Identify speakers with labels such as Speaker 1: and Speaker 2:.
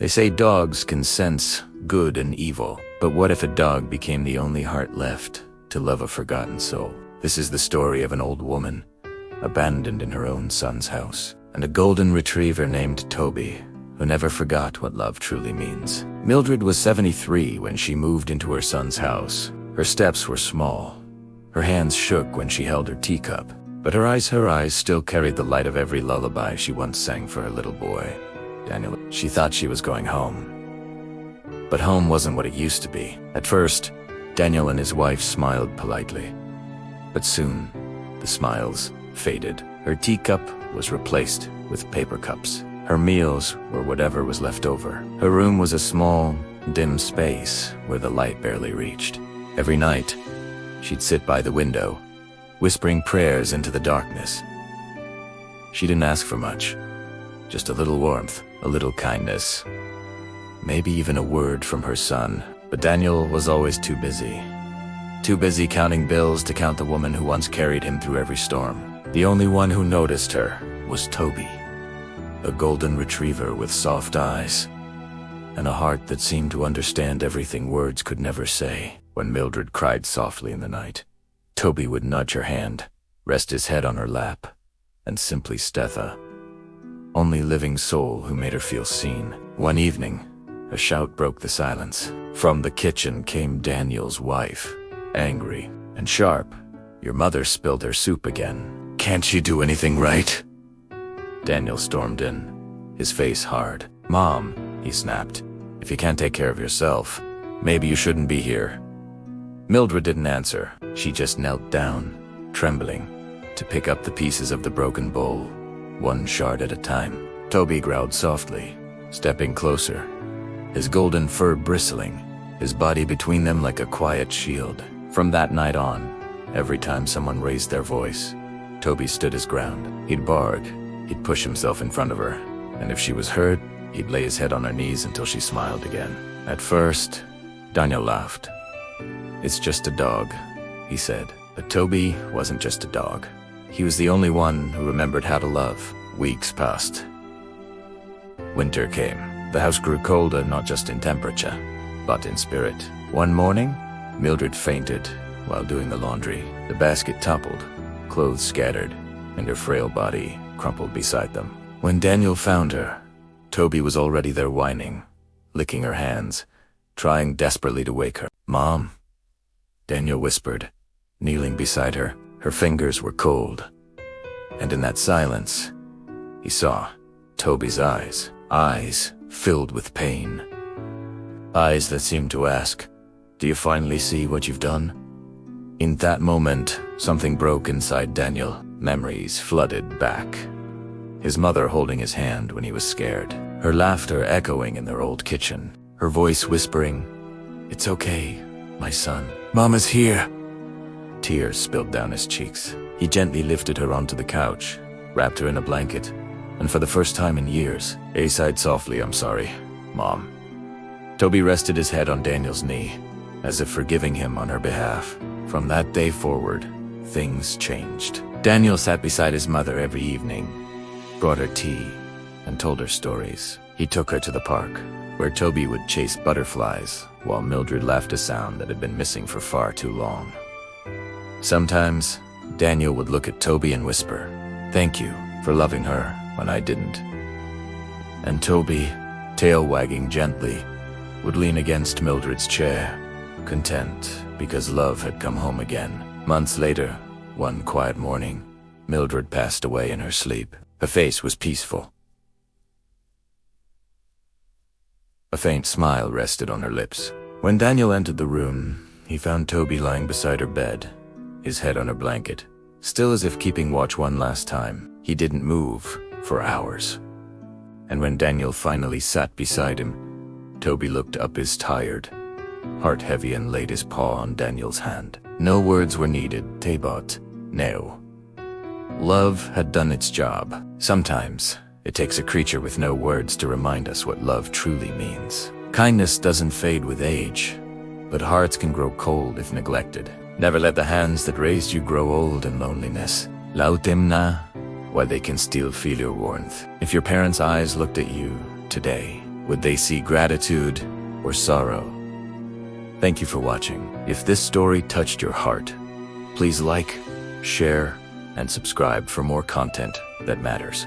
Speaker 1: They say dogs can sense good and evil, but what if a dog became the only heart left to love a forgotten soul? This is the story of an old woman, abandoned in her own son's house, and a golden retriever named Toby, who never forgot what love truly means. Mildred was 73 when she moved into her son's house. Her steps were small. Her hands shook when she held her teacup, but her eyes still carried the light of every lullaby she once sang for her little boy, Daniel. She thought she was going home, but home wasn't what it used to be. At first, Daniel and his wife smiled politely, but soon the smiles faded. Her teacup was replaced with paper cups. Her meals were whatever was left over. Her room was a small, dim space where the light barely reached. Every night, she'd sit by the window, whispering prayers into the darkness. She didn't ask for much, just a little warmth, a little kindness, maybe even a word from her son. But Daniel was always too busy counting bills to count the woman who once carried him through every storm. The only one who noticed her was Toby, a golden retriever with soft eyes and a heart that seemed to understand everything words could never say. When Mildred cried softly in the night, Toby would nudge her hand, rest his head on her lap, and simply Stetha, only living soul who made her feel seen. One evening, a shout broke the silence. From the kitchen came Daniel's wife, angry and sharp. "Your mother spilled her soup again. Can't she do anything right?" Daniel stormed in, his face hard. "Mom," he snapped, "if you can't take care of yourself, maybe you shouldn't be here." Mildred didn't answer. She just knelt down, trembling, to pick up the pieces of the broken bowl, one shard at a time. Toby growled softly, stepping closer, his golden fur bristling, his body between them like a quiet shield. From that night on, every time someone raised their voice, Toby stood his ground. He'd bark, he'd push himself in front of her, and if she was hurt, he'd lay his head on her knees until she smiled again. At first, Daniel laughed. "It's just a dog," he said. But Toby wasn't just a dog. He was the only one who remembered how to love. Weeks passed. Winter came. The house grew colder, not just in temperature, but in spirit. One morning, Mildred fainted while doing the laundry. The basket toppled, clothes scattered, and her frail body crumpled beside them. When Daniel found her, Toby was already there whining, licking her hands, trying desperately to wake her. "Mom," Daniel whispered, kneeling beside her. Her fingers were cold, and in that silence, he saw Toby's eyes filled with pain. Eyes that seemed to ask, "Do you finally see what you've done?" In that moment, something broke inside Daniel. Memories flooded back. His mother holding his hand when he was scared, her laughter echoing in their old kitchen, her voice whispering, "It's okay, my son. Mama's here." Tears spilled down his cheeks. He gently lifted her onto the couch, wrapped her in a blanket, and for the first time in years, he sighed softly, "I'm sorry, Mom." Toby rested his head on Daniel's knee, as if forgiving him on her behalf. From that day forward, things changed. Daniel sat beside his mother every evening, brought her tea, and told her stories. He took her to the park, where Toby would chase butterflies, while Mildred laughed a sound that had been missing for far too long. Sometimes, Daniel would look at Toby and whisper, "Thank you for loving her when I didn't." And Toby, tail wagging gently, would lean against Mildred's chair, content because love had come home again. Months later, one quiet morning, Mildred passed away in her sleep. Her face was peaceful. A faint smile rested on her lips. When Daniel entered the room, he found Toby lying beside her bed, his head on her blanket, still as if keeping watch one last time. He didn't move for hours. And when Daniel finally sat beside him, Toby looked up his tired, heart heavy, and laid his paw on Daniel's hand. No words were needed, Tabot. No. Love had done its job. Sometimes, it takes a creature with no words to remind us what love truly means. Kindness doesn't fade with age, but hearts can grow cold if neglected. Never let the hands that raised you grow old in loneliness. Laut them na, while they can still feel your warmth. If your parents' eyes looked at you today, Would they see gratitude or sorrow? Thank you for watching. If this story touched your heart, please like, share, and subscribe for more content that matters.